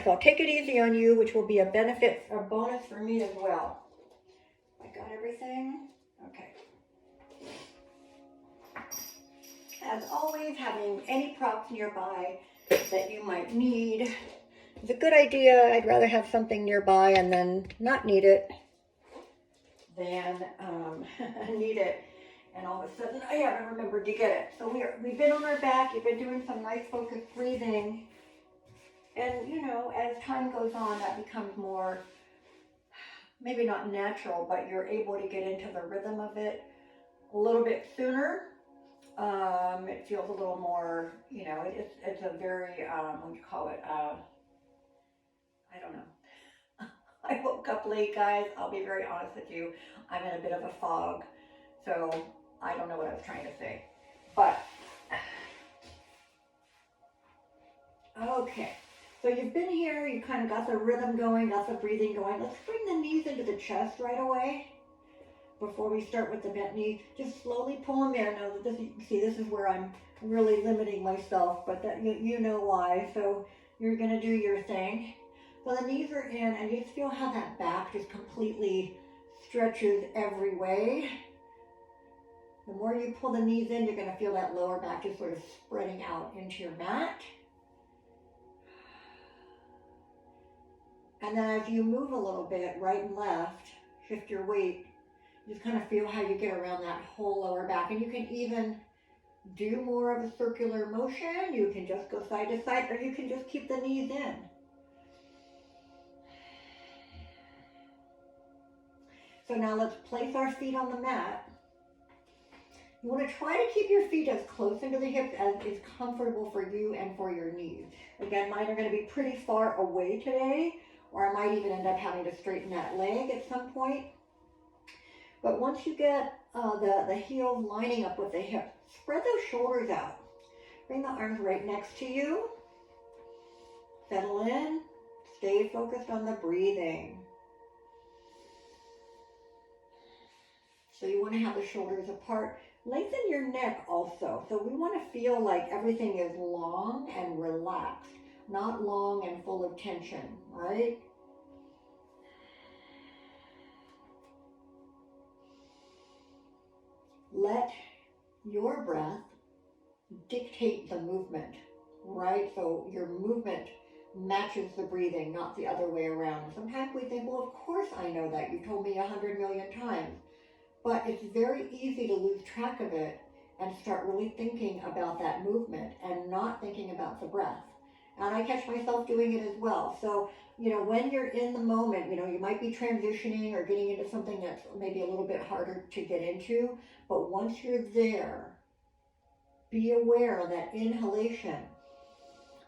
so I'll take it easy on you, which will be a benefit, a bonus for me as well. I got everything? Okay. As always, having any props nearby that you might need is a good idea. I'd rather have something nearby and then not need it than need it and all of a sudden I haven't remembered to get it. So we've been on our back. You've been doing some nice focused breathing. And, you know, as time goes on, that becomes more, maybe not natural, but you're able to get into the rhythm of it a little bit sooner. It feels a little more, you know, it's a very, what do you call it? I don't know. I woke up late, guys. I'll be very honest with you. I'm in a bit of a fog, so I don't know what I was trying to say. But, okay. So you've been here, you kind of got the rhythm going, got the breathing going. Let's bring the knees into the chest right away. Before we start with the bent knees, just slowly pull them in. Now, this, you see, this is where I'm really limiting myself, but that you know why. So you're gonna do your thing. So the knees are in, and you just feel how that back just completely stretches every way. The more you pull the knees in, you're gonna feel that lower back just sort of spreading out into your mat. And then as you move a little bit, right and left, shift your weight, just kind of feel how you get around that whole lower back. And you can even do more of a circular motion. You can just go side to side, or you can just keep the knees in. So now let's place our feet on the mat. You want to try to keep your feet as close into the hips as is comfortable for you and for your knees. Again, mine are going to be pretty far away today, or I might even end up having to straighten that leg at some point. But once you get the heels lining up with the hips, spread those shoulders out. Bring the arms right next to you. Settle in. Stay focused on the breathing. So you want to have the shoulders apart. Lengthen your neck also. So we want to feel like everything is long and relaxed, not long and full of tension, right? Let your breath dictate the movement, right? So your movement matches the breathing, not the other way around. Sometimes we think, well, of course I know that. You told me 100 million times. But it's very easy to lose track of it and start really thinking about that movement and not thinking about the breath. And I catch myself doing it as well. So, you know, when you're in the moment, you know, you might be transitioning or getting into something that's maybe a little bit harder to get into. But once you're there, be aware of that inhalation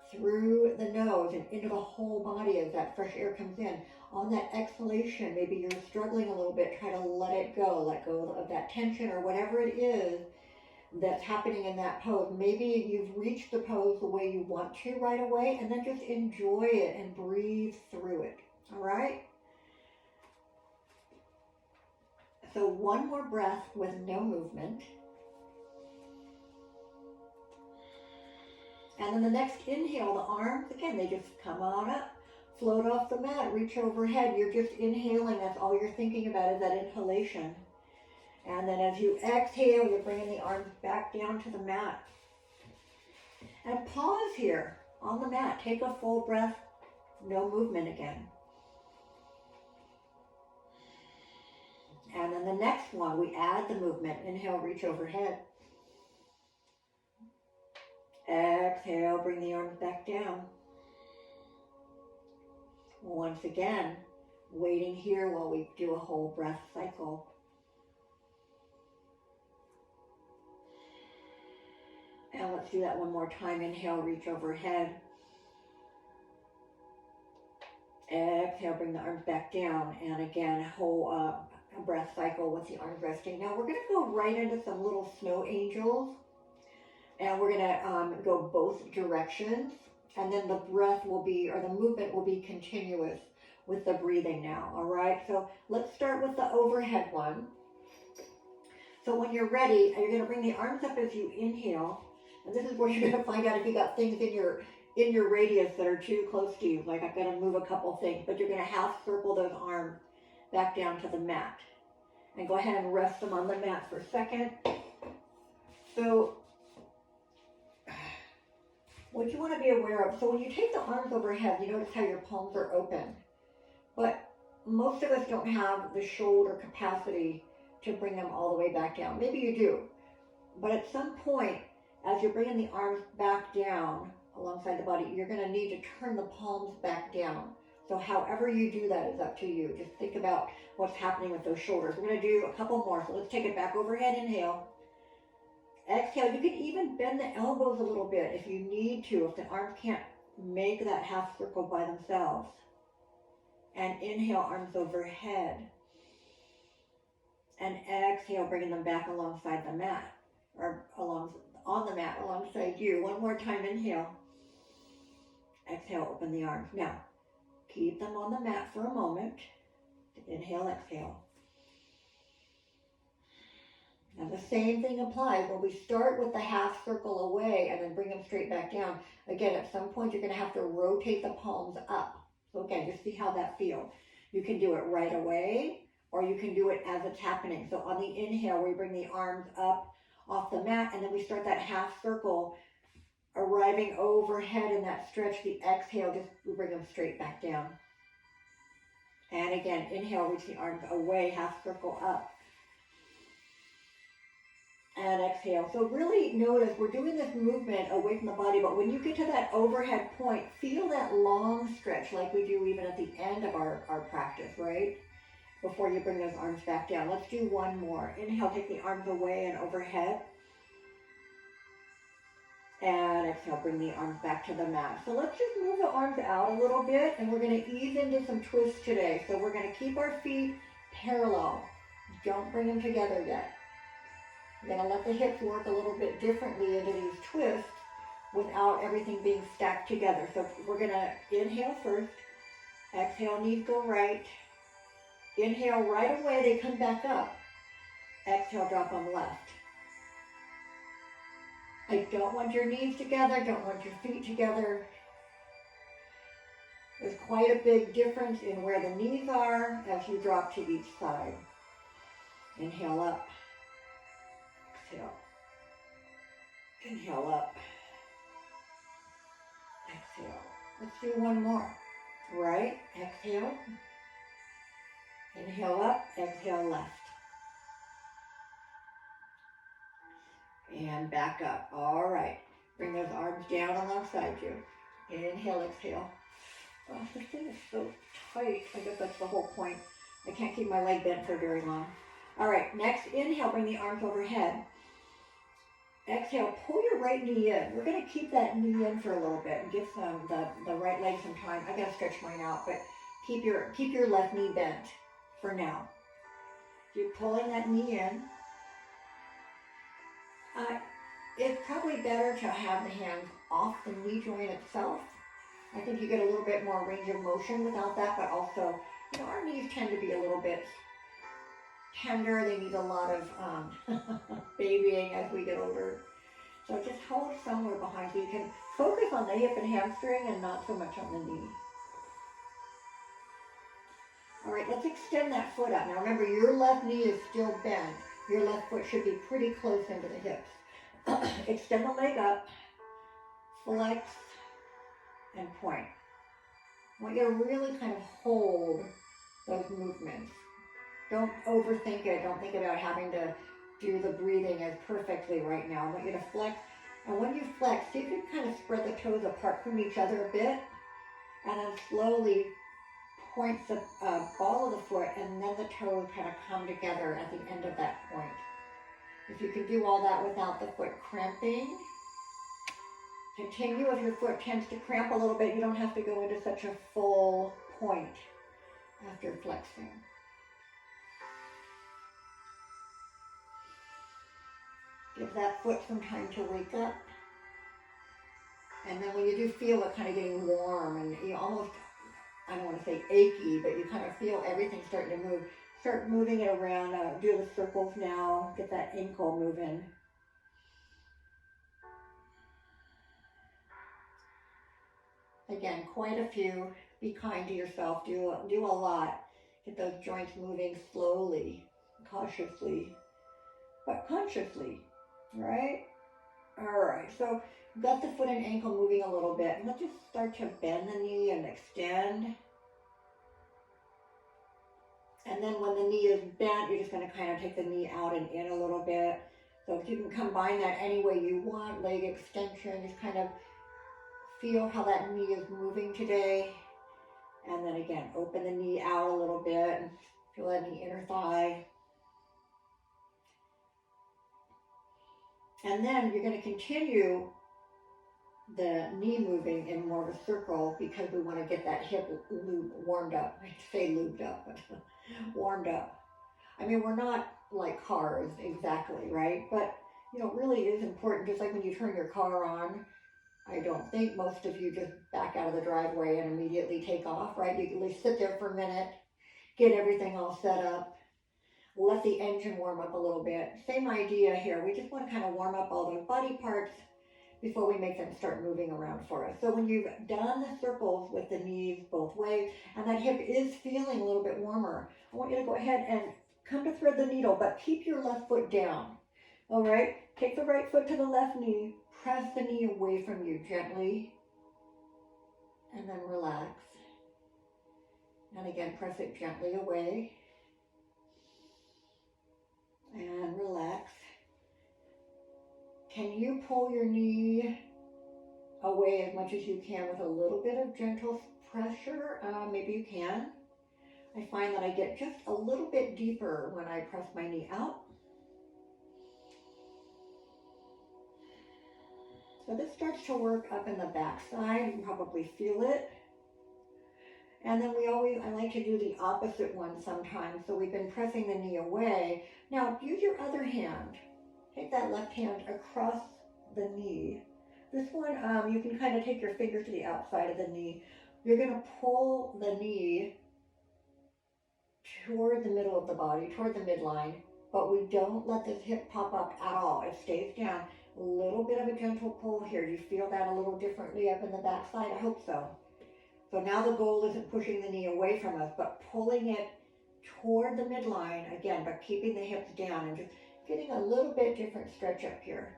through the nose and into the whole body as that fresh air comes in. On that exhalation, maybe you're struggling a little bit, try to let go of that tension or whatever it is that's happening in that pose. Maybe you've reached the pose the way you want to right away, and then just enjoy it and breathe through it, all right? So one more breath with no movement. And then the next inhale, the arms, again, they just come on up. Float off the mat, reach overhead. You're just inhaling. That's all you're thinking about is that inhalation. And then as you exhale, you're bringing the arms back down to the mat. And pause here on the mat. Take a full breath. No movement again. And then the next one, we add the movement. Inhale, reach overhead. Exhale, bring the arms back down. Once again, waiting here while we do a whole breath cycle. And let's do that one more time. Inhale, reach overhead. Exhale, bring the arms back down. And again, whole breath cycle with the arms resting. Now we're going to go right into some little snow angels. And we're going to go both directions. And then the breath will be, or the movement will be continuous with the breathing now, all right? So let's start with the overhead one. So when you're ready, you're gonna bring the arms up as you inhale. And this is where you're gonna find out if you got things in in your radius that are too close to you. Like I'm going to move a couple things, but you're going to half circle those arms back down to the mat. And go ahead and rest them on the mat for a second. So what you want to be aware of, so when you take the arms overhead, you notice how your palms are open. But most of us don't have the shoulder capacity to bring them all the way back down. Maybe you do. But at some point, as you're bringing the arms back down alongside the body, you're going to need to turn the palms back down. So however you do that is up to you. Just think about what's happening with those shoulders. We're going to do a couple more. So let's take it back overhead. Inhale. Exhale. You can even bend the elbows a little bit if you need to, if the arms can't make that half circle by themselves. And inhale, arms overhead. And exhale, bringing them back alongside the mat, or on the mat alongside you. One more time, inhale. Exhale, open the arms. Now, keep them on the mat for a moment. Inhale, exhale. Now the same thing applies when we start with the half circle away and then bring them straight back down. Again, at some point you're going to have to rotate the palms up. So again, just see how that feels. You can do it right away, or you can do it as it's happening. So on the inhale, we bring the arms up off the mat, and then we start that half circle, arriving overhead in that stretch. The exhale, just we bring them straight back down. And again, inhale, reach the arms away, half circle up. And exhale. So really notice we're doing this movement away from the body, but when you get to that overhead point, feel that long stretch like we do even at the end of our practice, right? Before you bring those arms back down. Let's do one more. Inhale, take the arms away and overhead. And exhale, bring the arms back to the mat. So let's just move the arms out a little bit, and we're going to ease into some twists today. So we're going to keep our feet parallel. Don't bring them together yet. We're going to let the hips work a little bit differently into these twists without everything being stacked together. So we're going to inhale first. Exhale, knees go right. Inhale, right away, they come back up. Exhale, drop them left. I don't want your knees together, don't want your feet together. There's quite a big difference in where the knees are as you drop to each side. Inhale up. Exhale. Inhale up. Exhale. Let's do one more. Right, exhale. Inhale up, exhale left. And back up. All right. Bring those arms down alongside you. Inhale, exhale. Oh, this thing is so tight. I guess that's the whole point. I can't keep my leg bent for very long. All right. Next, inhale, bring the arms overhead. Exhale, pull your right knee in. We're going to keep that knee in for a little bit and give the right leg some time. I got to stretch mine out, but keep your left knee bent for now. You're pulling that knee in. It's probably better to have the hands off the knee joint itself. I think you get a little bit more range of motion without that, but also, our knees tend to be a little bit tender. They need a lot of babying as we get older. So just hold somewhere behind so you can focus on the hip and hamstring and not so much on the knee. All right, let's extend that foot out. Now remember, your left knee is still bent. Your left foot should be pretty close into the hips. Extend the leg up, flex, and point. I want you to really kind of hold those movements. Don't overthink it. Don't think about having to do the breathing as perfectly right now. I want you to flex. And when you flex, see if you can kind of spread the toes apart from each other a bit. And then slowly point the ball of the foot, and then the toes kind of come together at the end of that point. If you can do all that without the foot cramping, continue. If your foot tends to cramp a little bit, you don't have to go into such a full point after flexing. Give that foot some time to wake up. And then when you do feel it kind of getting warm and you almost, I don't want to say achy, but you kind of feel everything starting to move. Start moving it around. Do the circles now. Get that ankle moving. Again, quite a few. Be kind to yourself. Do a lot. Get those joints moving slowly, cautiously, but consciously, right? All right, so we've got the foot and ankle moving a little bit. Let's just start to bend the knee and extend. And then when the knee is bent, you're just going to kind of take the knee out and in a little bit. So if you can combine that any way you want, leg extension, just kind of feel how that knee is moving today. And then again, open the knee out a little bit and feel that in the inner thigh. And then you're going to continue the knee moving in more of a circle because we want to get that hip warmed up. I say lubed up, but warmed up. I mean, we're not like cars exactly, right? But, you know, it really is important, just like when you turn your car on. I don't think most of you just back out of the driveway and immediately take off, right? You can at least sit there for a minute, get everything all set up, let the engine warm up a little bit. Same idea here. We just want to kind of warm up all those body parts before we make them start moving around for us. So when you've done the circles with the knees both ways, and that hip is feeling a little bit warmer, I want you to go ahead and come to thread the needle, but keep your left foot down. All right, take the right foot to the left knee, press the knee away from you gently, and then relax. And again, press it gently away, and relax. Can you pull your knee away as much as you can with a little bit of gentle pressure? Maybe you can. I find that I get just a little bit deeper when I press my knee out. So this starts to work up in the back side. You can probably feel it. And then I like to do the opposite one sometimes. So we've been pressing the knee away. Now use your other hand. Take that left hand across the knee. This one, you can kind of take your fingers to the outside of the knee. You're going to pull the knee toward the middle of the body, toward the midline, but we don't let this hip pop up at all. It stays down. A little bit of a gentle pull here. Do you feel that a little differently up in the back side? I hope so. So now the goal isn't pushing the knee away from us, but pulling it toward the midline, again, but keeping the hips down and just getting a little bit different stretch up here.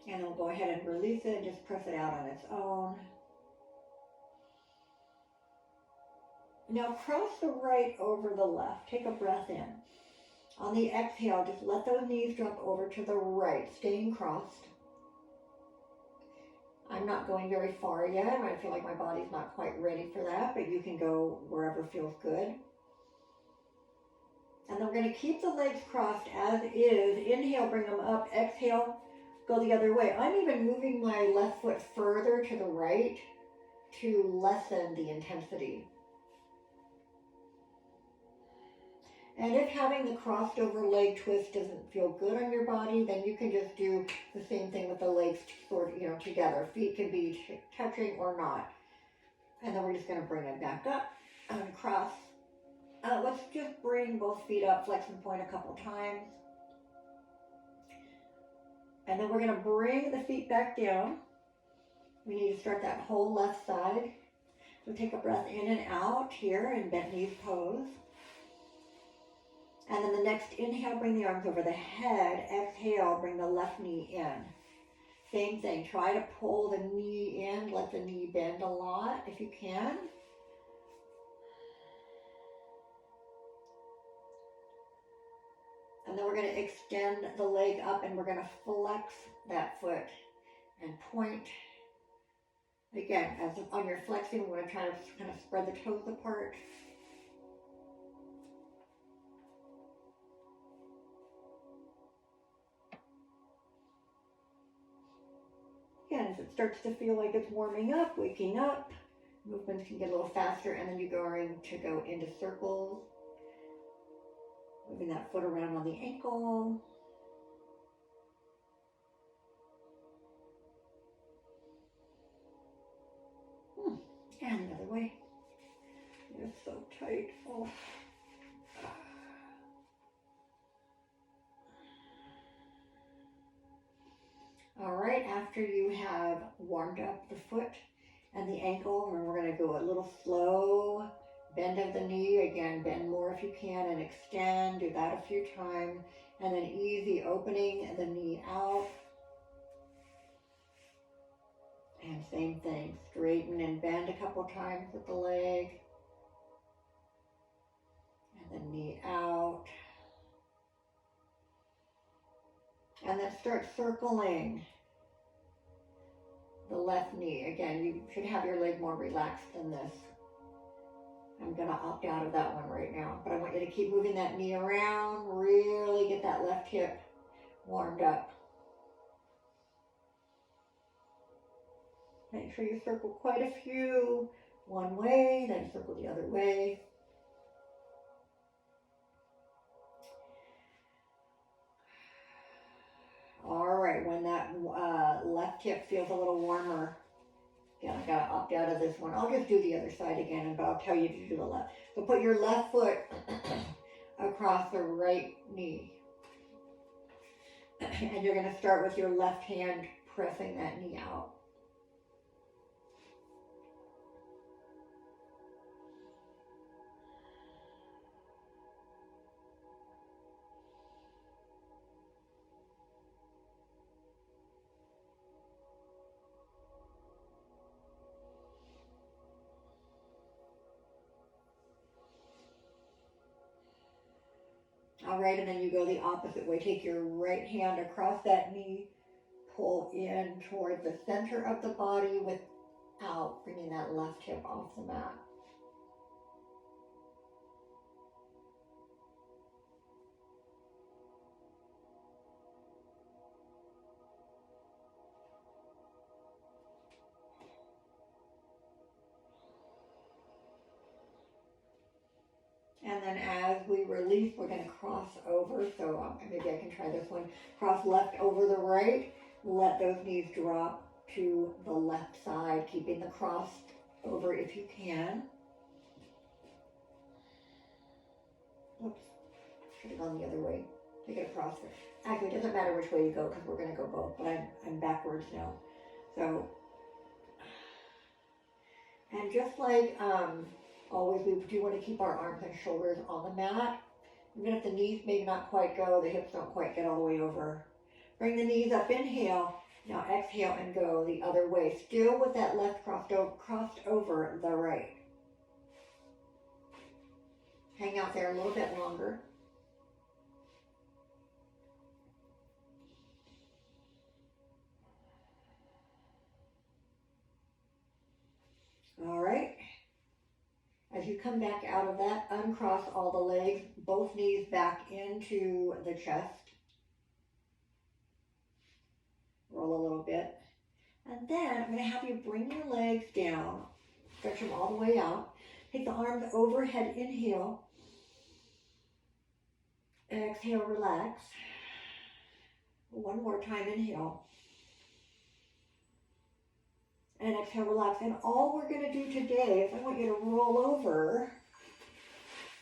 And we'll go ahead and release it and just press it out on its own. Now cross the right over the left. Take a breath in. On the exhale, just let those knees drop over to the right, staying crossed. I'm not going very far yet. I feel like my body's not quite ready for that, but you can go wherever feels good. And then we're going to keep the legs crossed as is. Inhale, bring them up. Exhale, go the other way. I'm even moving my left foot further to the right to lessen the intensity. And if having the crossed over leg twist doesn't feel good on your body, then you can just do the same thing with the legs sort of, together. Feet can be touching or not. And then we're just going to bring it back up and cross. Let's just bring both feet up, flex and point a couple times. And then we're going to bring the feet back down. We need to start that whole left side. So take a breath in and out here in bent knees pose. And then the next inhale, bring the arms over the head. Exhale, bring the left knee in. Same thing, try to pull the knee in, let the knee bend a lot if you can. And then we're going to extend the leg up and we're going to flex that foot and point. Again, as on your flexing, we're going to try to kind of spread the toes apart. Again, as it starts to feel like it's warming up, waking up, movements can get a little faster, and then you're going to go into circles. Moving that foot around on the ankle. And the other way. You're so tight. Oh. after you have warmed up the foot and the ankle, and we're going to go a little slow bend of the knee. Again, bend more if you can and extend. Do that a few times. And then easy opening the knee out. And same thing, straighten and bend a couple times with the leg. And the knee out. And then start circling the left knee. Again, you should have your leg more relaxed than this. I'm going to opt out of that one right now, but I want you to keep moving that knee around, really get that left hip warmed up. Make sure you circle quite a few one way, then circle the other way. All right, when that left hip feels a little warmer, again, I gotta opt out of this one. I'll just do the other side again, but I'll tell you to do the left. So put your left foot across the right knee. And you're gonna start with your left hand pressing that knee out. All right, and then you go the opposite way. Take your right hand across that knee, pull in toward the center of the body without bringing that left hip off the mat. And then as we release, we're going to cross over. So maybe I can try this one. Cross left over the right. Let those knees drop to the left side, keeping the cross over if you can. Oops, should have gone the other way. Take it across there. Actually, it doesn't matter which way you go because we're going to go both, but I'm backwards now. So, and just like always, we do want to keep our arms and shoulders on the mat. Even if the knees maybe not quite go, the hips don't quite get all the way over. Bring the knees up, inhale. Now exhale and go the other way. Still with that left crossed over the right. Hang out there a little bit longer. All right. As you come back out of that, uncross all the legs, both knees back into the chest. Roll a little bit. And then I'm going to have you bring your legs down, stretch them all the way out. Take the arms overhead, inhale. Exhale, relax. One more time, inhale. And exhale, relax. And all we're going to do today is I want you to roll over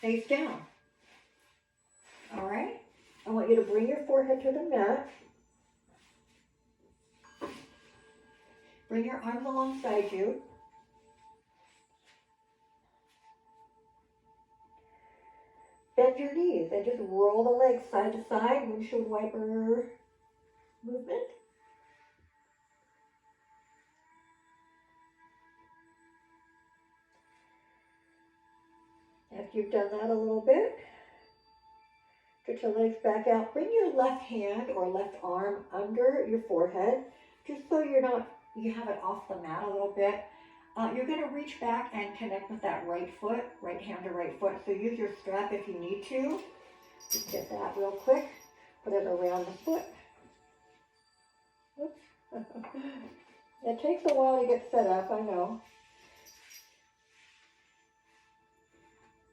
face down. All right? I want you to bring your forehead to the mat. Bring your arms alongside you. Bend your knees and just roll the legs side to side, windshield wiper movement. After you've done that a little bit, get your legs back out. Bring your left hand or left arm under your forehead, just so you have it off the mat a little bit. You're going to reach back and connect with that right foot, right hand to right foot. So use your strap if you need to. Just get that real quick. Put it around the foot. Oops. It takes a while to get set up, I know.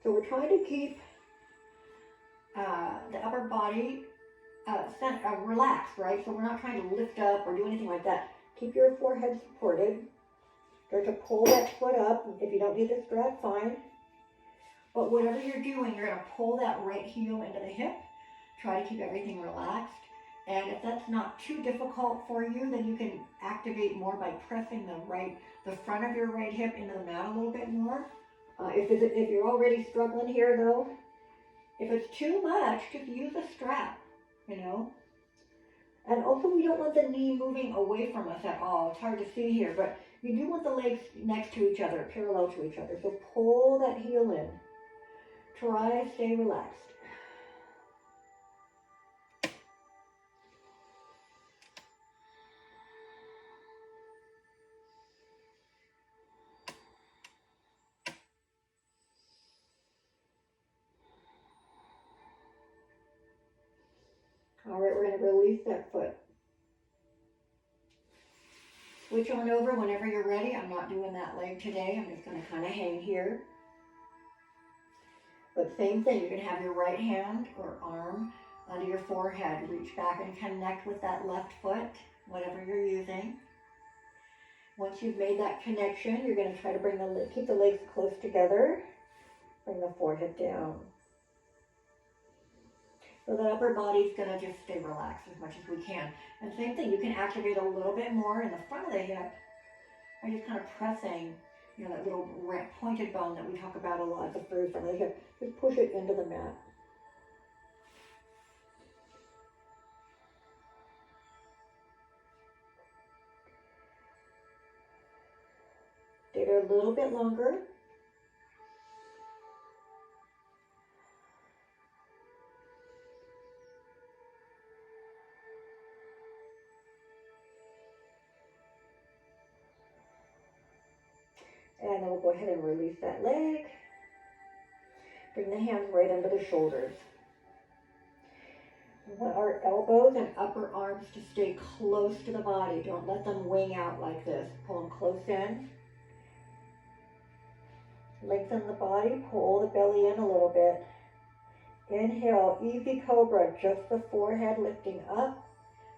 So we're trying to keep the upper body relaxed, right? So we're not trying to lift up or do anything like that. Keep your forehead supported. Start to pull that foot up. If you don't need the strap, fine. But whatever you're doing, you're going to pull that right heel into the hip. Try to keep everything relaxed. And if that's not too difficult for you, then you can activate more by pressing the front of your right hip into the mat a little bit more. If you're already struggling here though, if it's too much, just use a strap, you know. And also we don't want the knee moving away from us at all. It's hard to see here, but you do want the legs next to each other, parallel to each other. So pull that heel in. Try to stay relaxed. All right, we're going to release that foot. Switch on over whenever you're ready. I'm not doing that leg today. I'm just going to kind of hang here. But same thing, you can have your right hand or arm under your forehead. Reach back and connect with that left foot, whatever you're using. Once you've made that connection, you're going to try to keep the legs close together. Bring the forehead down. So the upper body's going to just stay relaxed as much as we can. And same thing, you can activate a little bit more in the front of the hip by just kind of pressing, you know, that little pointed bone that we talk about a lot at the very front of the hip. Just push it into the mat. Stay there a little bit longer. And then we'll go ahead and release that leg. Bring the hands right under the shoulders. We want our elbows and upper arms to stay close to the body. Don't let them wing out like this. Pull them close in. Lengthen the body. Pull the belly in a little bit. Inhale, easy cobra, just the forehead lifting up.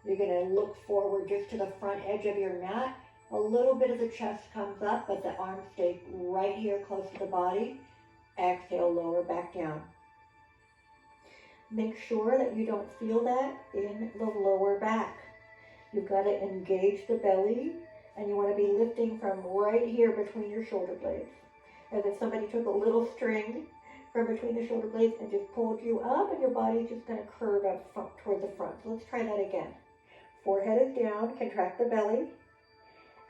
You're going to look forward just to the front edge of your mat. A little bit of the chest comes up, but the arms stay right here close to the body. Exhale, lower back down. Make sure that you don't feel that in the lower back. You've got to engage the belly, and you want to be lifting from right here between your shoulder blades. As if somebody took a little string from between the shoulder blades and just pulled you up, and your body's just going to curve up toward the front. So let's try that again. Forehead is down, contract the belly.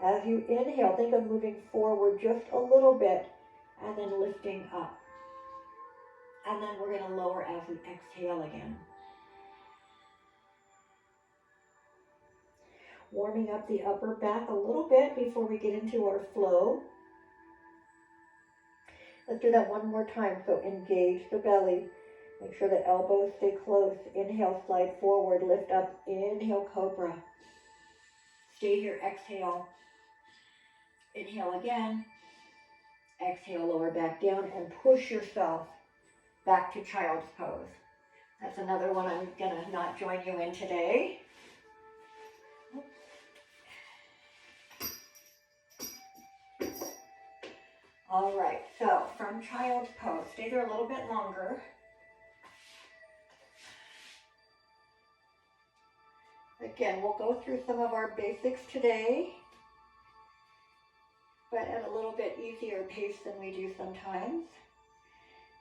As you inhale, think of moving forward just a little bit and then lifting up. And then we're going to lower as we exhale again. Warming up the upper back a little bit before we get into our flow. Let's do that one more time. So engage the belly. Make sure the elbows stay close. Inhale, slide forward, lift up. Inhale, cobra. Stay here, exhale. Inhale again. Exhale, lower back down and push yourself back to child's pose. That's another one I'm gonna not join you in today. All right, so from child's pose, stay there a little bit longer. Again, we'll go through some of our basics today, but at a little bit easier pace than we do sometimes.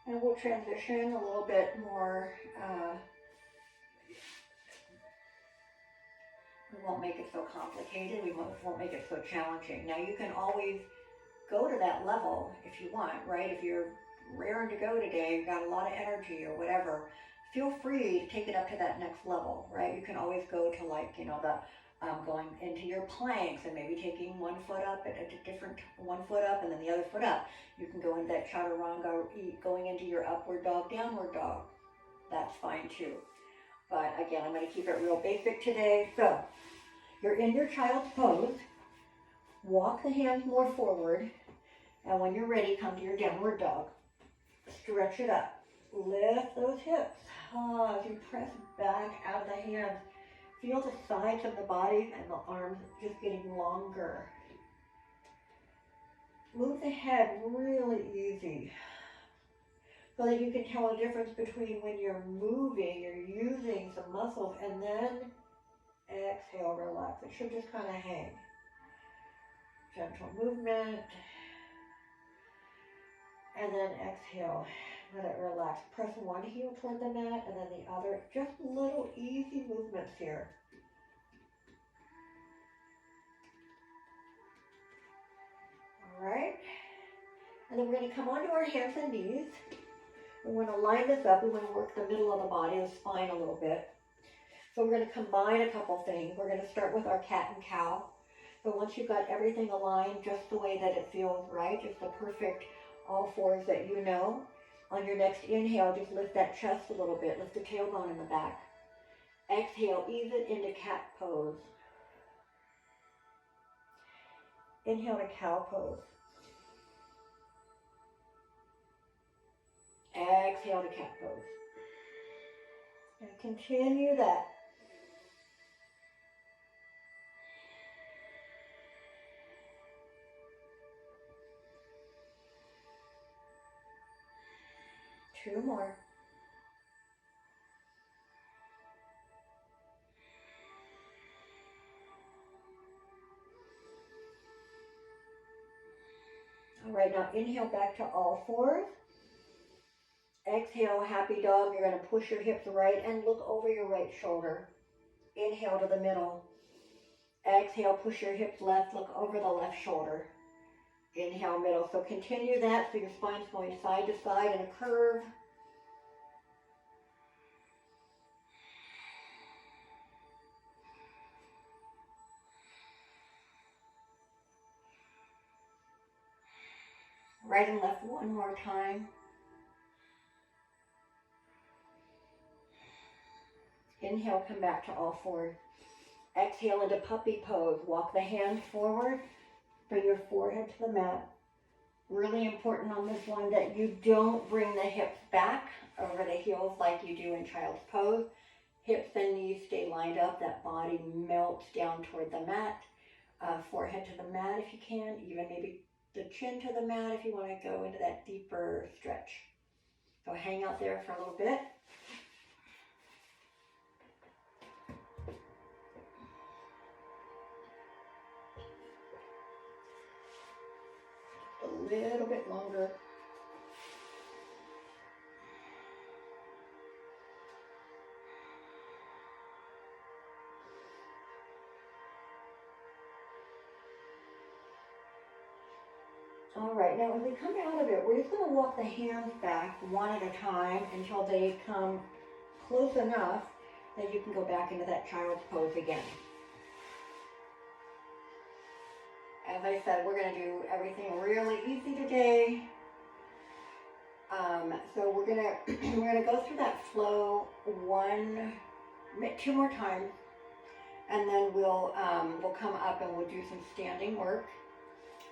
And we'll transition a little bit more, we won't make it so complicated, we won't make it so challenging. Now you can always go to that level if you want, right? If you're raring to go today, you've got a lot of energy or whatever, feel free to take it up to that next level, right? You can always go to like, you know, the going into your planks and maybe taking one foot up at a different, one foot up and then the other foot up. You can go into that chaturanga, going into your upward dog, downward dog. That's fine too. But again, I'm going to keep it real basic today. So you're in your child's pose. Walk the hands more forward. And when you're ready, come to your downward dog. Stretch it up. Lift those hips. As you press back out of the hands. Feel the sides of the body and the arms just getting longer. Move the head really easy so that you can tell a difference between when you're moving, you're using some muscles, and then Exhale, relax. It should just kind of hang. Gentle movement. And then exhale. Let it relax. Press one heel toward the mat and then the other. Just little easy movements here. All right. And then we're going to come onto our hands and knees. We want to line this up. We want to work the middle of the body, the spine a little bit. So we're going to combine a couple things. We're going to start with our cat and cow. So once you've got everything aligned just the way that it feels right, just the perfect all fours that you know, on your next inhale, just lift that chest a little bit. Lift the tailbone in the back. Exhale, ease it into cat pose. Inhale to cow pose. Exhale to cat pose. And continue that. Two more. All right, now inhale back to all fours. Exhale, happy dog. You're going to push your hips right and look over your right shoulder. Inhale to the middle. Exhale, push your hips left, look over the left shoulder. Inhale, middle. So continue that so your spine's going side to side in a curve. Right and left one more time. Inhale, come back to all fours. Exhale into puppy pose. Walk the hands forward. Bring your forehead to the mat. Really important on this one that you don't bring the hips back over the heels like you do in child's pose. Hips and knees stay lined up. That body melts down toward the mat. Forehead to the mat if you can. Even maybe the chin to the mat if you want to go into that deeper stretch. So hang out there for a little bit. A little bit longer. All right, now as we come out of it, we're just going to walk the hands back one at a time until they come close enough that you can go back into that child's pose again. As I said, we're going to do everything really easy today. So we're gonna go through that flow two more times, and then we'll come up and we'll do some standing work.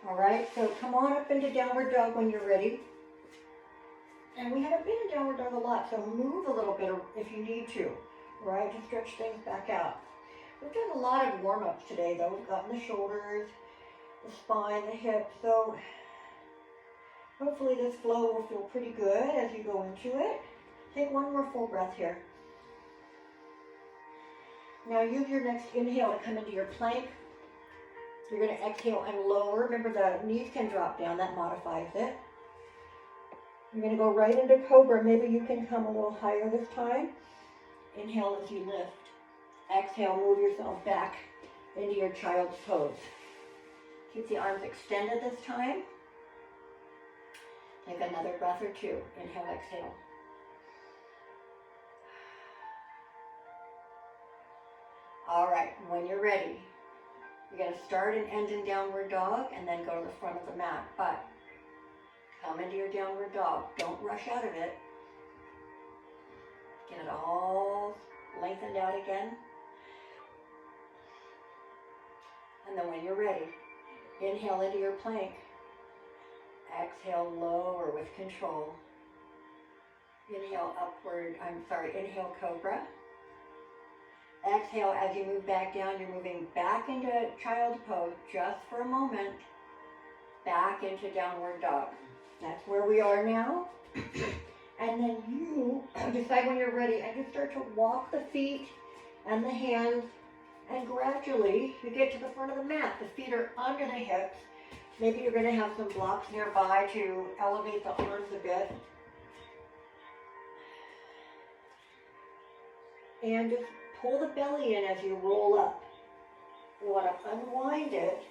All right, so come on up into downward dog when you're ready. And we haven't been in downward dog a lot, so move a little bit if you need to, right, to stretch things back out. We've done a lot of warm-ups today, though. We've gotten the shoulders, the spine, the hips, so hopefully this flow will feel pretty good as you go into it. Take one more full breath here. Now use your next inhale to come into your plank. You're going to exhale and lower. Remember, the knees can drop down. That modifies it. You're going to go right into cobra. Maybe you can come a little higher this time. Inhale as you lift. Exhale, move yourself back into your child's pose. Keep the arms extended this time. Take another breath or two. Inhale, exhale. All right, when you're ready, you're going to start and end in downward dog and then go to the front of the mat. But come into your downward dog. Don't rush out of it. Get it all lengthened out again. And then when you're ready, inhale into your plank. Exhale, lower with control. Inhale inhale cobra. Exhale as you move back down. You're moving back into child's pose just for a moment. Back into downward dog. That's where we are now. And then you decide when you're ready and just start to walk the feet and the hands And gradually, you get to the front of the mat. The feet are under the hips. Maybe you're going to have some blocks nearby to elevate the arms a bit. And just pull the belly in as you roll up. We want to unwind it,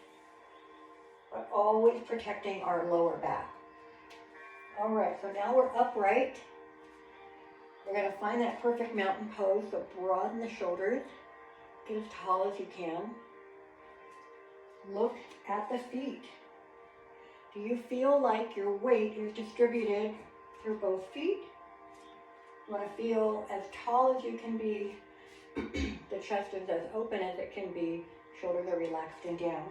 but always protecting our lower back. All right, so now we're upright. We're going to find that perfect mountain pose, so broaden the shoulders. Get as tall as you can. Look at the feet. Do you feel like your weight is distributed through both feet? You want to feel as tall as you can be. The chest is as open as it can be. Shoulders are relaxed and down.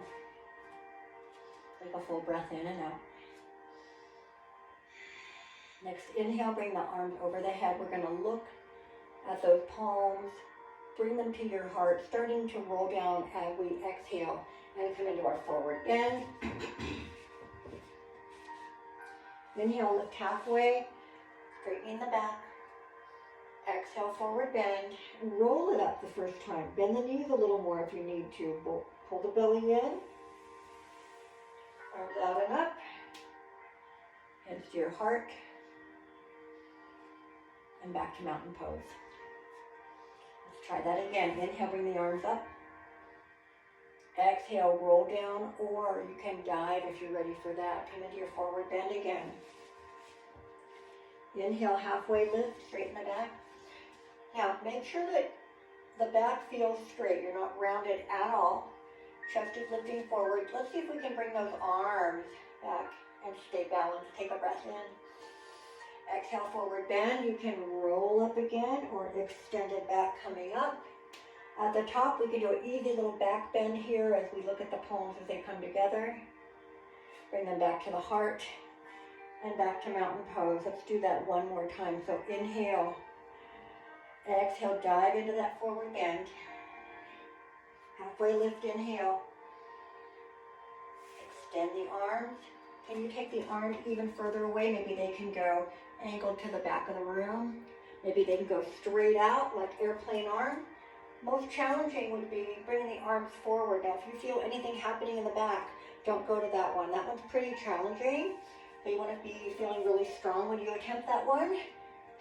Take a full breath in and out. Next, inhale, bring the arms over the head. We're going to look at those palms. Bring them to your heart, starting to roll down as we exhale and come into our forward bend. Inhale, lift halfway, straightening the back. Exhale, forward bend, and roll it up the first time. Bend the knees a little more if you need to. Pull the belly in. Arms out and up. Heads to your heart. And back to mountain pose. Let's try that again. Inhale, bring the arms up. Exhale, roll down, or you can dive if you're ready for that. Come into your forward bend again. Inhale, halfway lift, straighten the back. Now, make sure that the back feels straight. You're not rounded at all. Chest is lifting forward. Let's see if we can bring those arms back and stay balanced. Take a breath in. Exhale, forward bend. You can roll up again or extend it back coming up. At the top, we can do an easy little back bend here as we look at the palms as they come together. Bring them back to the heart and back to mountain pose. Let's do that one more time. So inhale. Exhale, dive into that forward bend. Halfway lift, inhale. Extend the arms. Can you take the arms even further away? Maybe they can go angled to the back of the room. Maybe they can go straight out like airplane arm. Most challenging would be bringing the arms forward. Now, if you feel anything happening in the back, don't go to that one. That one's pretty challenging. So you want to be feeling really strong when you attempt that one.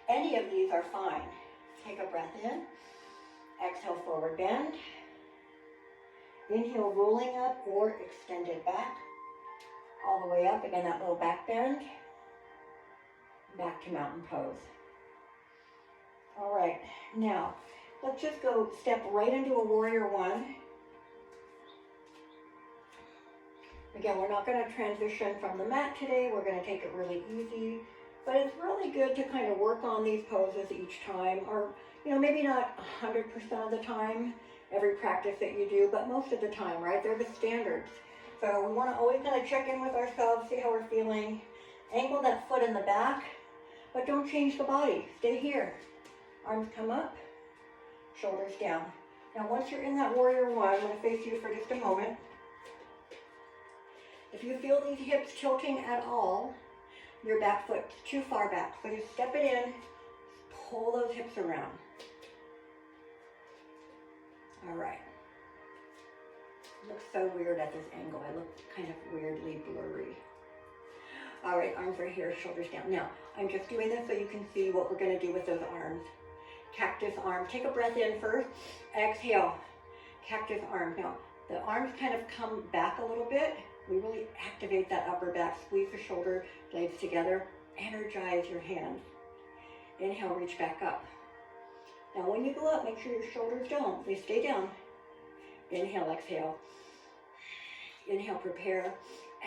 Any of these are fine. Take a breath in. Exhale, forward bend. Inhale, rolling up or extended back. All the way up. Again, that little back bend. Back to mountain pose. All right. Now, let's just go step right into a warrior one. Again, we're not going to transition from the mat today. We're going to take it really easy. But it's really good to kind of work on these poses each time, or, maybe not 100% of the time, every practice that you do, but most of the time, right? They're the standards. So we want to always kind of check in with ourselves, see how we're feeling. Angle that foot in the back, but don't change the body. Stay here. Arms come up, shoulders down. Now, once you're in that warrior one, I'm going to face you for just a moment. If you feel these hips tilting at all, your back foot's too far back. So just step it in, pull those hips around. All right. Looks so weird at this angle. I look kind of weirdly blurry. All right, arms are here, shoulders down. Now, I'm just doing this so you can see what we're going to do with those arms. Cactus arm. Take a breath in first. Exhale. Cactus arm. Now, the arms kind of come back a little bit. We really activate that upper back. Squeeze the shoulder blades together. Energize your hands. Inhale, reach back up. Now, when you go up, make sure your shoulders don't. They stay down. Inhale, exhale. Inhale, prepare.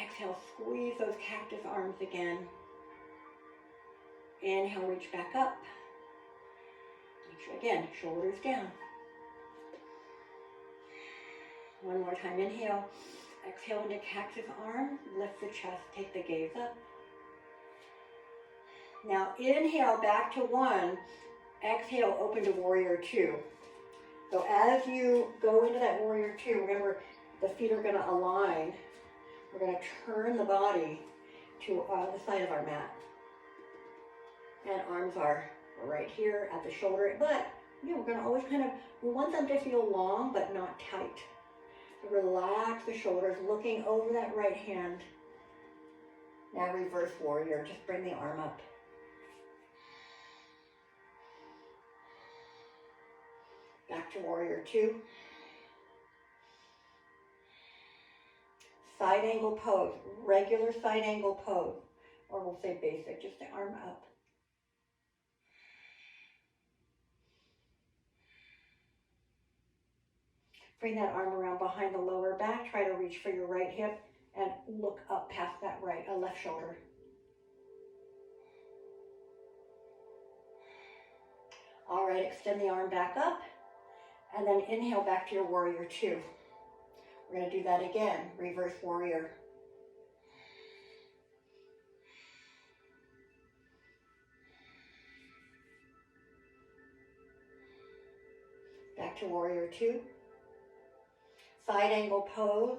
Exhale, squeeze those cactus arms again. Inhale, reach back up. Make sure, again, shoulders down. One more time, inhale. Exhale into cactus arm. Lift the chest, take the gaze up. Now, inhale back to one. Exhale, open to warrior two. So as you go into that warrior two, remember the feet are going to align. We're going to turn the body to the side of our mat. And arms are right here at the shoulder, but Yeah, we're going to always we want them to feel long but not tight. So relax the shoulders, looking over that right hand. Now reverse warrior, just bring the arm up. Back to warrior two. Side angle pose, regular side angle pose, or we'll say basic, just the arm up. Bring that arm around behind the lower back, try to reach for your right hip and look up past that left shoulder. All right, extend the arm back up and then inhale back to your warrior two. We're going to do that again, reverse warrior. Back to warrior two. Side angle pose,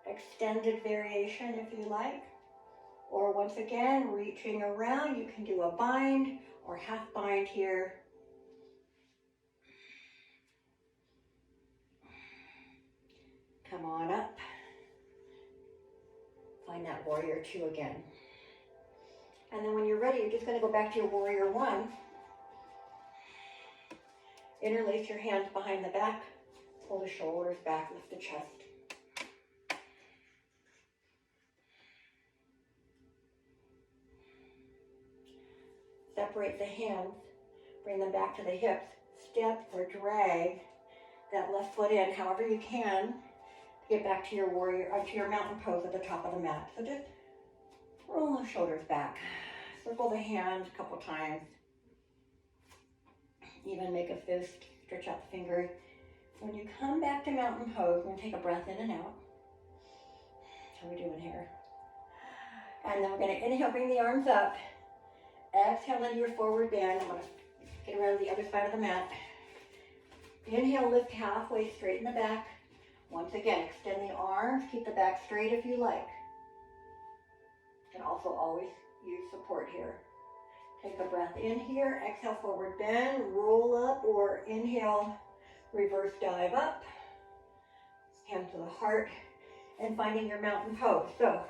extended variation if you like. Or once again, reaching around, you can do a bind or half bind here. Come on up. Find that warrior two again. And then when you're ready, you're just going to go back to your warrior one. Interlace your hands behind the back. Pull the shoulders back, lift the chest. Separate the hands. Bring them back to the hips. Step or drag that left foot in however you can. Get back to your to your mountain pose at the top of the mat. So just roll the shoulders back. Circle the hands a couple times. Even make a fist, stretch out the fingers. When you come back to mountain pose, we're gonna take a breath in and out. How are we doing here? And then we're gonna inhale, bring the arms up. Exhale into your forward bend. I'm gonna get around the other side of the mat. Inhale, lift halfway, straighten the back. Once again, extend the arms, keep the back straight if you like. You can also always use support here. Take a breath in here, exhale, forward bend, roll up, or inhale, reverse dive up. Hand to the heart, and finding your mountain pose. So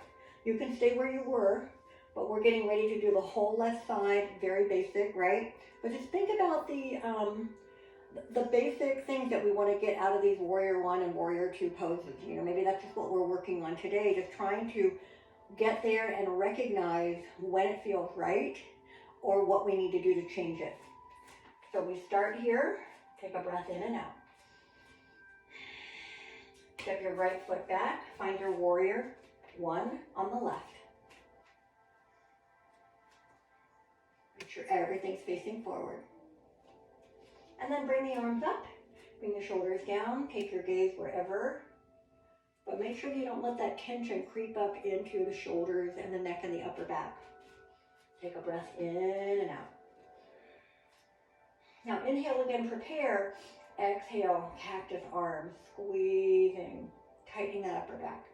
you can stay where you were, but we're getting ready to do the whole left side, very basic, right? But just think about the basic things that we want to get out of these warrior one and warrior two poses. You know, maybe that's just what we're working on today, just trying to get there and recognize when it feels right or what we need to do to change it. So we start here, take a breath in and out. Step your right foot back, find your warrior one on the left. Make sure everything's facing forward. And then bring the arms up, bring the shoulders down, take your gaze wherever, but make sure you don't let that tension creep up into the shoulders and the neck and the upper back. Take a breath in and out. Now inhale again, prepare. Exhale, cactus arms, squeezing, tightening that upper back.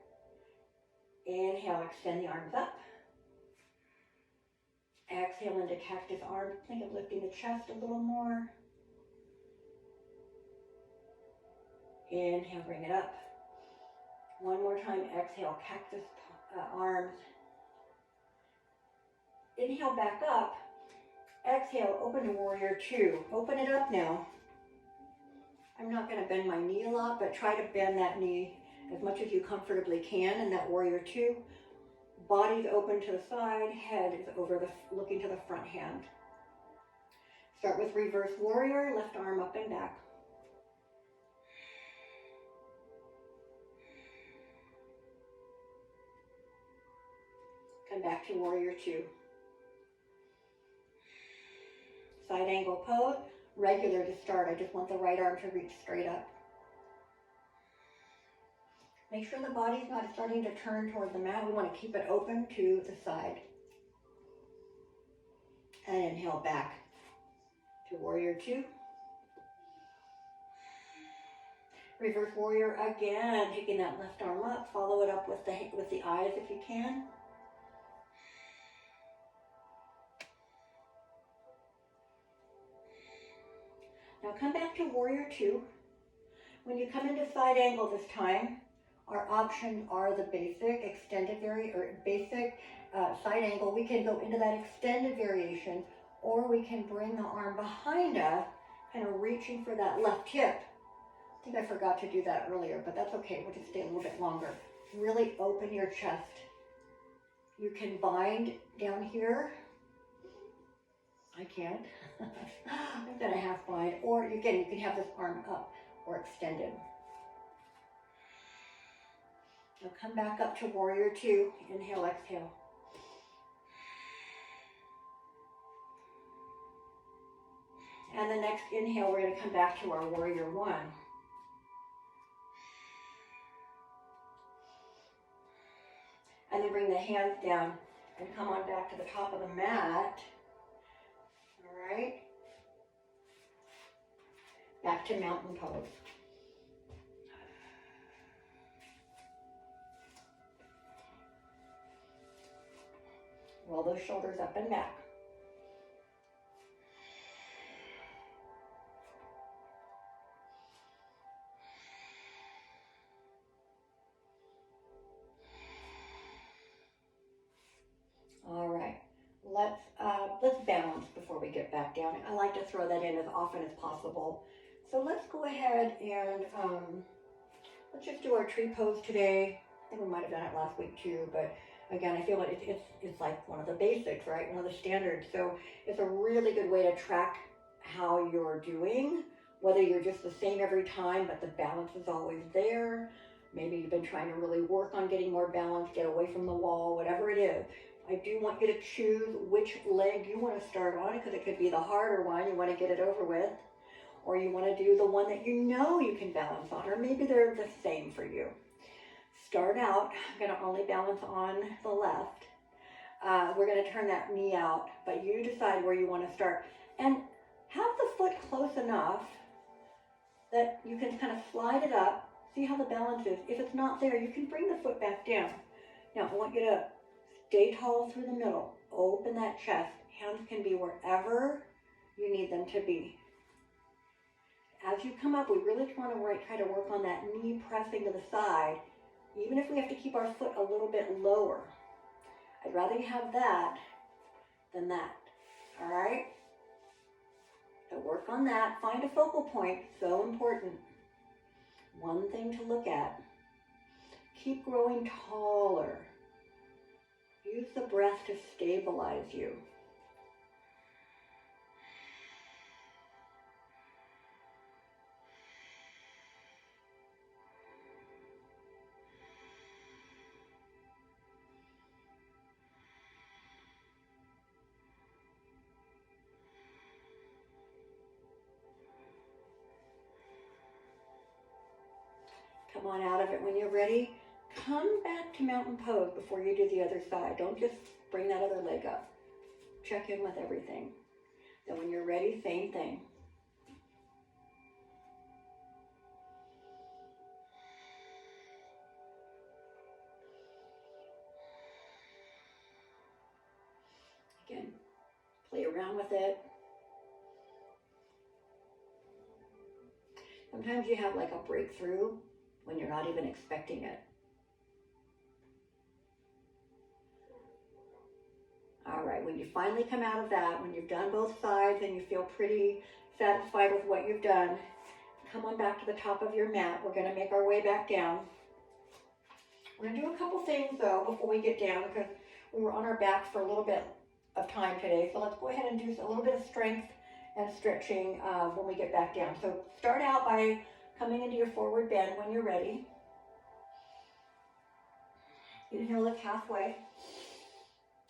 Inhale, extend the arms up. Exhale into cactus arms. Think of lifting the chest a little more. Inhale, bring it up. One more time, exhale, cactus arms. Inhale, back up. Exhale, open to warrior two. Open it up now. I'm not going to bend my knee a lot, but try to bend that knee as much as you comfortably can in that warrior two. Body's open to the side, head is looking to the front hand. Start with reverse warrior, left arm up and back. Come back to warrior two. Side angle pose, regular to start. I just want the right arm to reach straight up. Make sure the body's not starting to turn toward the mat. We want to keep it open to the side. And inhale back to warrior two. Reverse warrior again, taking that left arm up. Follow it up with the eyes if you can. Now come back to warrior two. When you come into side angle this time, our options are the basic extended basic side angle. We can go into that extended variation, or we can bring the arm behind us, kind of reaching for that left hip. I think I forgot to do that earlier, but that's okay. We'll just stay a little bit longer. Really open your chest. You can bind down here. I can't. I've got a half bind. Or again, you can have this arm up or extended. Now come back up to warrior two. Inhale, exhale. And the next inhale, we're going to come back to our warrior one. And then bring the hands down and come on back to the top of the mat. All right. Back to mountain pose. Roll those shoulders up and back. All right, let's balance before we get back down. I like to throw that in as often as possible. So let's go ahead and let's just do our tree pose today. I think we might have done it last week too, but again, I feel like it's like one of the basics, right? One of the standards. So it's a really good way to track how you're doing, whether you're just the same every time, but the balance is always there. Maybe you've been trying to really work on getting more balance, get away from the wall, whatever it is. I do want you to choose which leg you want to start on, because it could be the harder one, you want to get it over with, or you want to do the one that you know you can balance on, or maybe they're the same for you. Start out, I'm going to only balance on the left. We're going to turn that knee out, but you decide where you want to start. And have the foot close enough that you can kind of slide it up, see how the balance is. If it's not there, you can bring the foot back down. Now, I want you to stay tall through the middle. Open that chest. Hands can be wherever you need them to be. As you come up, we really want to try to work on that knee pressing to the side, even if we have to keep our foot a little bit lower. I'd rather you have that than that. All right? So work on that. Find a focal point. So important. One thing to look at. Keep growing taller. Use the breath to stabilize you. Come on out of it when you're ready. Come back to mountain pose before you do the other side. Don't just bring that other leg up. Check in with everything. Then when you're ready, same thing. Again, play around with it. Sometimes you have like a breakthrough when you're not even expecting it. All right, when you finally come out of that, when you've done both sides and you feel pretty satisfied with what you've done, come on back to the top of your mat. We're going to make our way back down. We're going to do a couple things though before we get down, because we were on our backs for a little bit of time today. So let's go ahead and do a little bit of strength and stretching when we get back down. So start out by coming into your forward bend when you're ready. Inhale, lift halfway.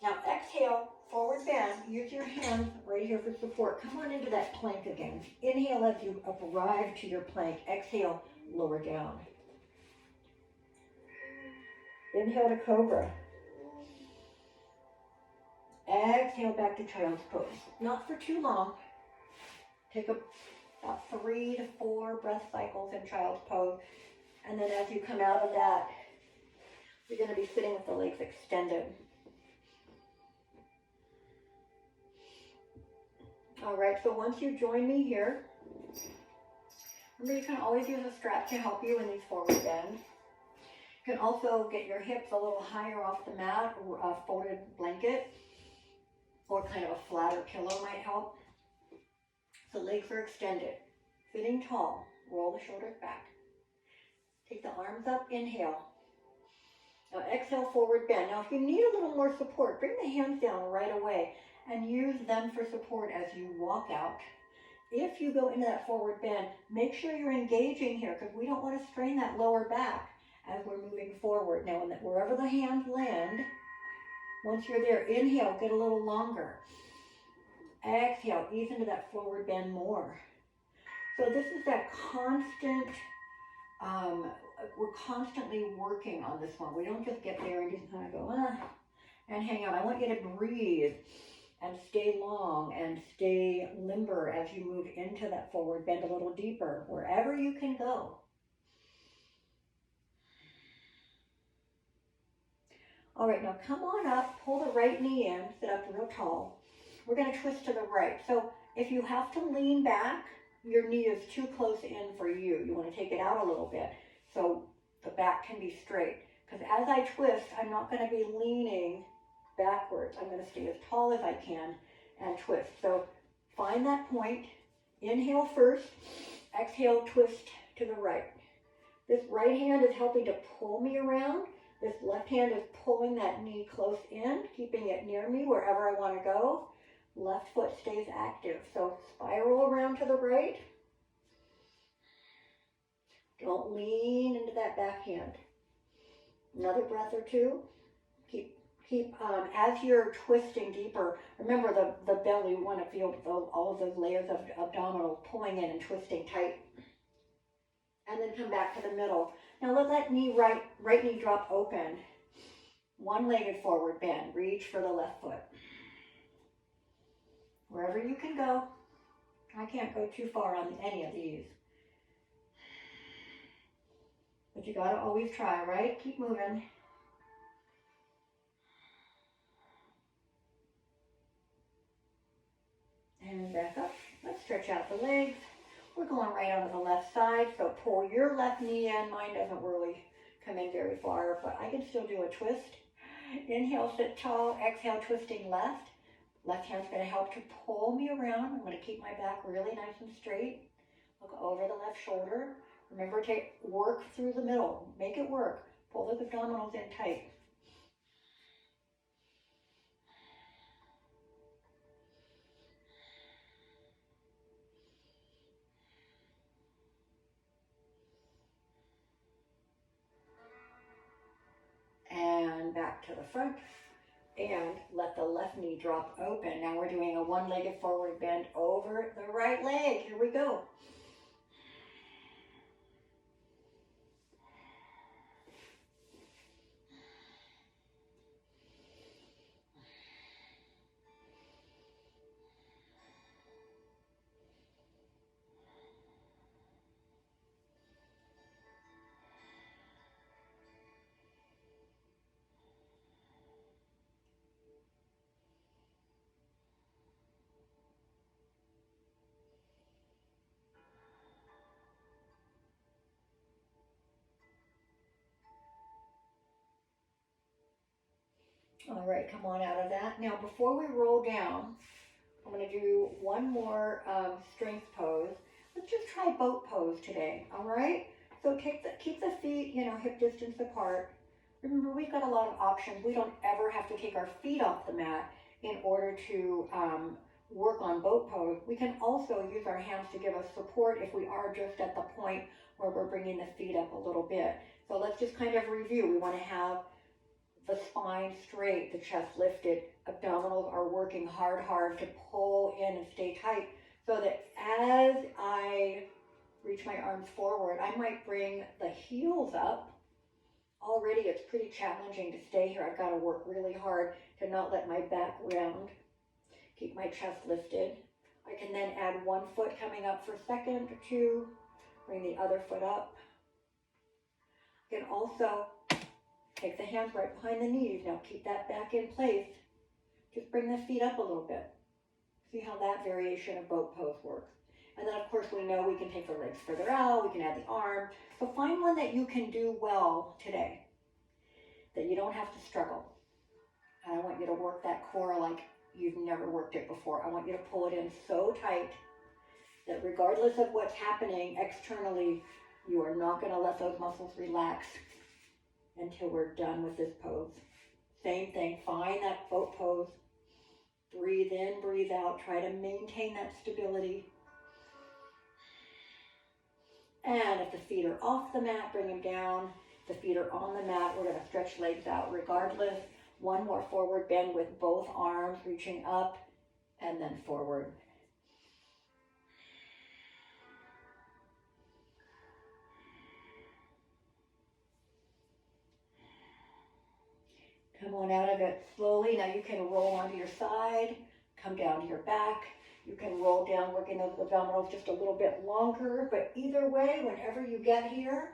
Now exhale, forward bend. Use your hands right here for support. Come on into that plank again. Inhale as you arrive to your plank. Exhale, lower down. Inhale to cobra. Exhale back to child's pose. Not for too long. Take about 3 to 4 breath cycles in child's pose. And then as you come out of that, you're going to be sitting with the legs extended. All right, so once you join me here, Remember, you can always use a strap to help you in these forward bends. You can also get your hips a little higher off the mat, or a folded blanket, or kind of a flatter pillow might help. So legs are extended, sitting tall, roll the shoulders back. Take the arms up, inhale. Now exhale, forward bend. Now if you need a little more support, bring the hands down right away and use them for support as you walk out. If you go into that forward bend, make sure you're engaging here because we don't want to strain that lower back as we're moving forward. Now, wherever the hands land, once you're there, inhale, get a little longer. Exhale, ease into that forward bend more. So this is that constant, we're constantly working on this one. We don't just get there and just kind of go, and hang out. I want you to breathe and stay long and stay limber as you move into that forward bend a little deeper, wherever you can go. All right, now come on up, pull the right knee in, sit up real tall. We're going to twist to the right. So if you have to lean back, your knee is too close in for you. You want to take it out a little bit so the back can be straight. Because as I twist, I'm not going to be leaning backwards. I'm going to stay as tall as I can and twist. So find that point. Inhale first. Exhale, twist to the right. This right hand is helping to pull me around. This left hand is pulling that knee close in, keeping it near me wherever I want to go. Left foot stays active. So spiral around to the right. Don't lean into that back hand. Another breath or two. Keep as you're twisting deeper, remember the belly, we want to feel all of those layers of abdominal pulling in and twisting tight. And then come back to the middle. Now let that knee, right knee drop open. One-legged forward bend. Reach for the left foot. Wherever you can go. I can't go too far on any of these. But you gotta always try, right? Keep moving. And back up. Let's stretch out the legs. We're going right onto the left side, so pull your left knee in. Mine doesn't really come in very far, but I can still do a twist. Inhale, sit tall. Exhale, twisting left. Left hand's going to help to pull me around. I'm going to keep my back really nice and straight. Look over the left shoulder. Remember to work through the middle. Make it work. Pull the abdominals in tight. And back to the front. And let the left knee drop open. Now we're doing a one-legged forward bend over the right leg. Here we go. All right, come on out of that. Now, before we roll down, I'm going to do one more strength pose. Let's just try boat pose today, all right? So keep the feet, hip distance apart. Remember, we've got a lot of options. We don't ever have to take our feet off the mat in order to work on boat pose. We can also use our hands to give us support if we are just at the point where we're bringing the feet up a little bit. So let's just kind of review. We want to have the spine straight, the chest lifted, abdominals are working hard to pull in and stay tight, so that as I reach my arms forward, I might bring the heels up. Already it's pretty challenging to stay here. I've got to work really hard to not let my back round. Keep my chest lifted. I can then add one foot coming up for a second or two, bring the other foot up. I can also take the hands right behind the knees. Now keep that back in place. Just bring the feet up a little bit. See how that variation of boat pose works. And then of course we know we can take the legs further out, we can add the arm. So find one that you can do well today, that you don't have to struggle. And I want you to work that core like you've never worked it before. I want you to pull it in so tight that regardless of what's happening externally, you are not going to let those muscles relax until we're done with this pose. Same thing, find that boat pose. Breathe in, breathe out. Try to maintain that stability. And if the feet are off the mat, bring them down. If the feet are on the mat, we're going to stretch legs out regardless. One more forward bend with both arms reaching up and then forward. Come on out of it slowly. Now you can roll onto your side, come down to your back. You can roll down, working those abdominals just a little bit longer. But either way, whenever you get here,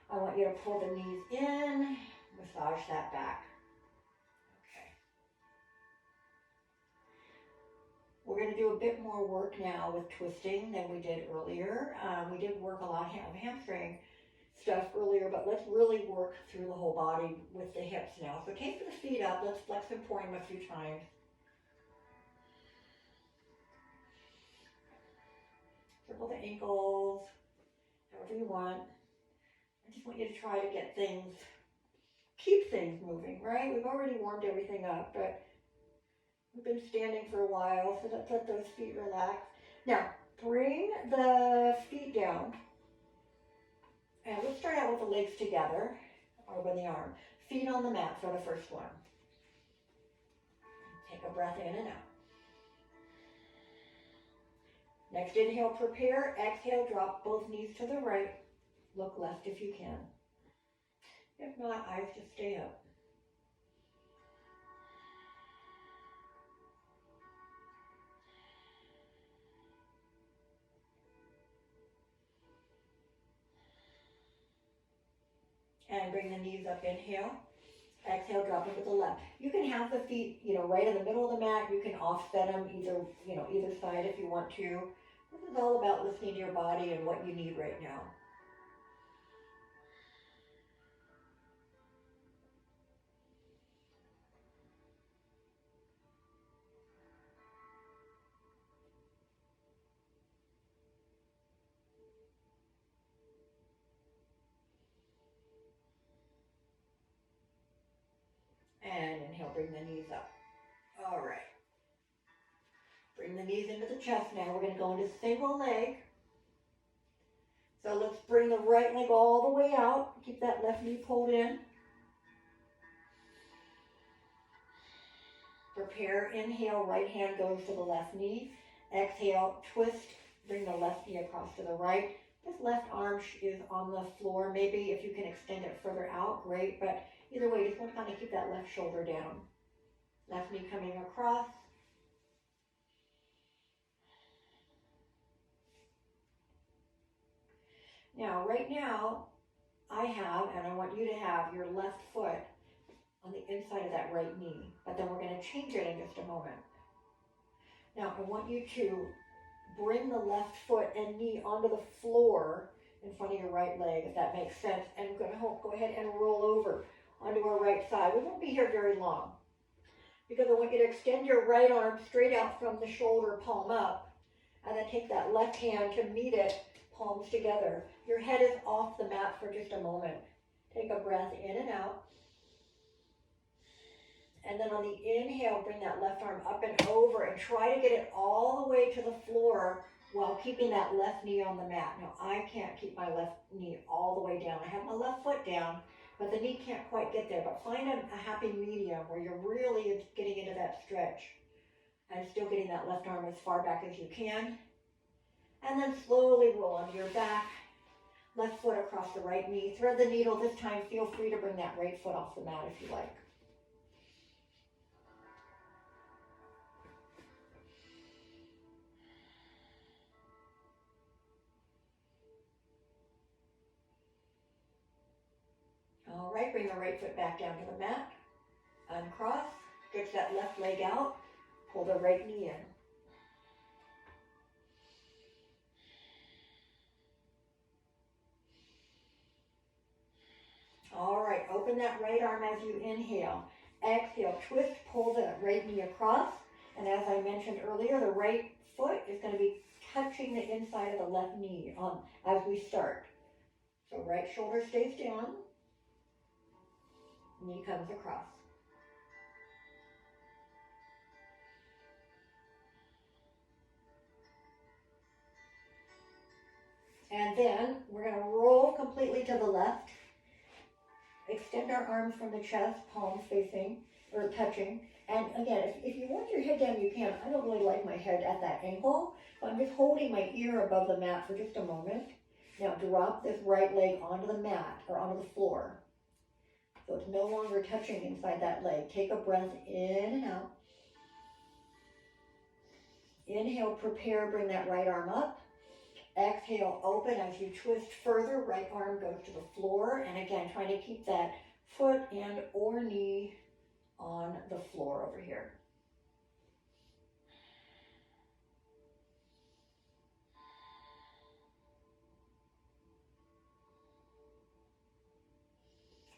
I want you to pull the knees in, massage that back. Okay. We're going to do a bit more work now with twisting than we did earlier. We did work a lot of hamstring stuff earlier, but let's really work through the whole body with the hips now. So take the feet up, let's flex and point them a few times. Circle the ankles, however you want. I just want you to try to get things, keep things moving, right? We've already warmed everything up, but we've been standing for a while, so let's let those feet relax. Now, bring the feet down. And we'll start out with the legs together, or with the arm. Feet on the mat for the first one. Take a breath in and out. Next inhale, prepare. Exhale, drop both knees to the right. Look left if you can. If not, eyes just stay up. And bring the knees up, inhale. Exhale, drop them to the left. You can have the feet, right in the middle of the mat. You can offset them either side if you want to. This is all about listening to your body and what you need right now. And inhale, bring the knees up. All right. Bring the knees into the chest now. We're going to go into single leg. So let's bring the right leg all the way out. Keep that left knee pulled in. Prepare, inhale, right hand goes to the left knee. Exhale, twist, bring the left knee across to the right. This left arm is on the floor. Maybe if you can extend it further out, great. But either way, just want to kind of keep that left shoulder down. Left knee coming across. Now, right now, I have, and I want you to have, your left foot on the inside of that right knee. But then we're going to change it in just a moment. Now, I want you to bring the left foot and knee onto the floor in front of your right leg, if that makes sense. And we're going to go ahead and roll over onto our right side. We won't be here very long because I want you to extend your right arm straight out from the shoulder, palm up, and then take that left hand to meet it, palms together. Your head is off the mat for just a moment. Take a breath in and out. And then on the inhale, bring that left arm up and over and try to get it all the way to the floor while keeping that left knee on the mat. Now, I can't keep my left knee all the way down. I have my left foot down, but the knee can't quite get there. But find a happy medium where you're really getting into that stretch and still getting that left arm as far back as you can. And then slowly roll onto your back. Left foot across the right knee. Thread the needle. This time, feel free to bring that right foot off the mat if you like. All right, bring the right foot back down to the mat. Uncross. Stretch that left leg out. Pull the right knee in. open that right arm as you inhale. Exhale, twist, pull the right knee across. And as I mentioned earlier, the right foot is going to be touching the inside of the left knee as we start. So right shoulder stays down, knee comes across. And then we're going to roll completely to the left. Extend our arms from the chest, palms facing or touching. And again, if you want your head down, you can. I don't really like my head at that angle, so I'm just holding my ear above the mat for just a moment. Now drop this right leg onto the mat or onto the floor. So it's no longer touching inside that leg. Take a breath in and out. Inhale, prepare, bring that right arm up. Exhale, open as you twist further. Right arm goes to the floor. And again, trying to keep that foot and or knee on the floor over here.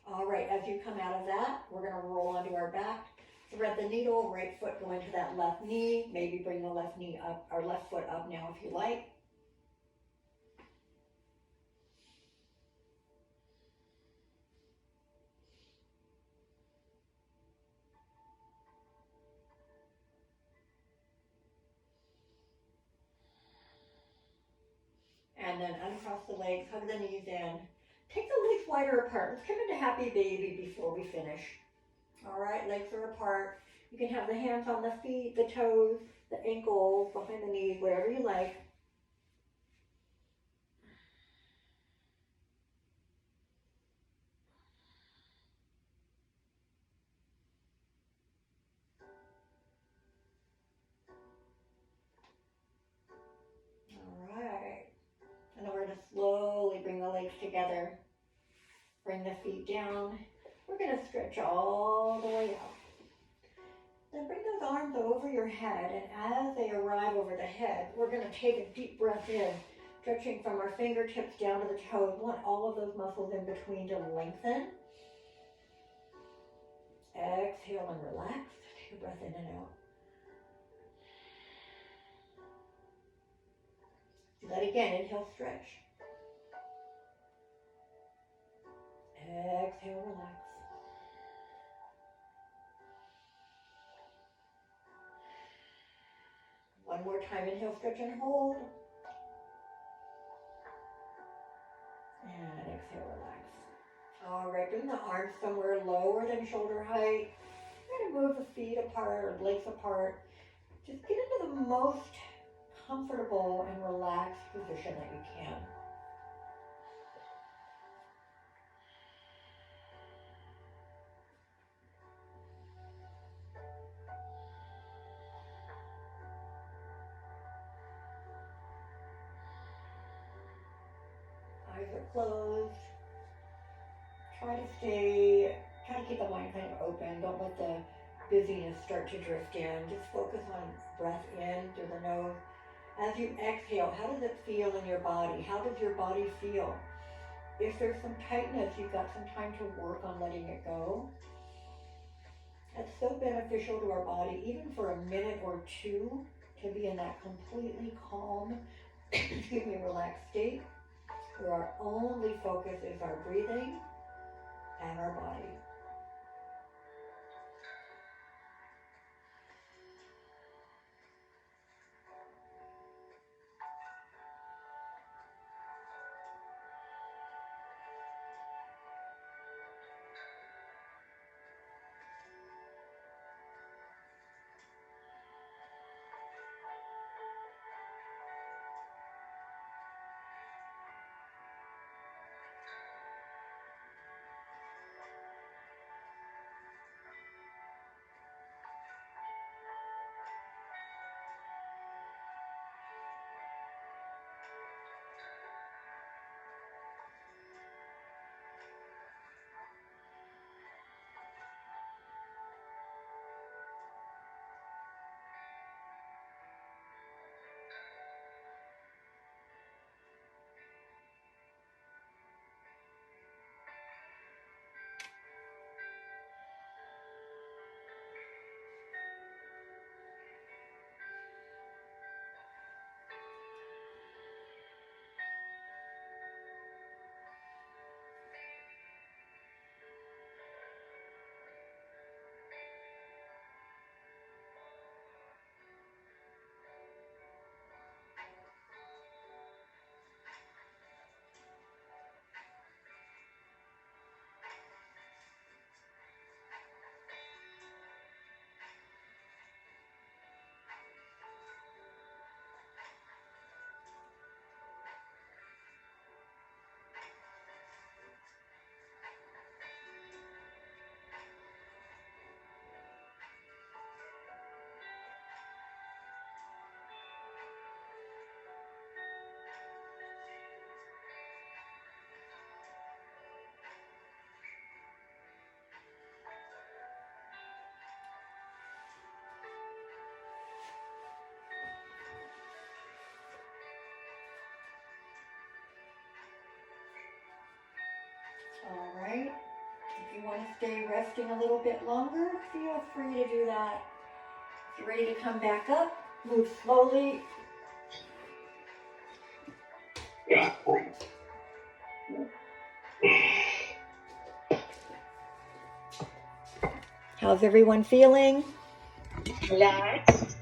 All right, as you come out of that, we're going to roll onto our back. Thread the needle, right foot go into that left knee. Maybe bring the left knee up, or left foot up now if you like. And then uncross the legs, hug the knees in. Take the legs wider apart. Let's come into happy baby before we finish. All right, legs are apart. You can have the hands on the feet, the toes, the ankles, behind the knees, whatever you like. All right. And then we're going to slowly bring the legs together. Bring the feet down. We're going to stretch all the way out. Then bring those arms over your head, and as they arrive over the head, we're going to take a deep breath in, stretching from our fingertips down to the toes. We want all of those muscles in between to lengthen. Exhale and relax. Take a breath in and out. Do that again. Inhale, stretch. Exhale, relax. One more time. Inhale, stretch and hold. And exhale, relax. All right, bring the arms somewhere lower than shoulder height. Try to move the feet apart or legs apart. Just get into the most comfortable and relaxed position that you can. Eyes are closed. Try to keep the mind kind of open. Don't let the busyness start to drift in. Just focus on breath in through the nose. As you exhale, how does it feel in your body? How does your body feel? If there's some tightness, you've got some time to work on letting it go. That's so beneficial to our body, even for a minute or two, to be in that completely calm, relaxed state, where our only focus is our breathing and our body. All right. If you want to stay resting a little bit longer, feel free to do that. If you're ready to come back up, move slowly. How's everyone feeling? Relax.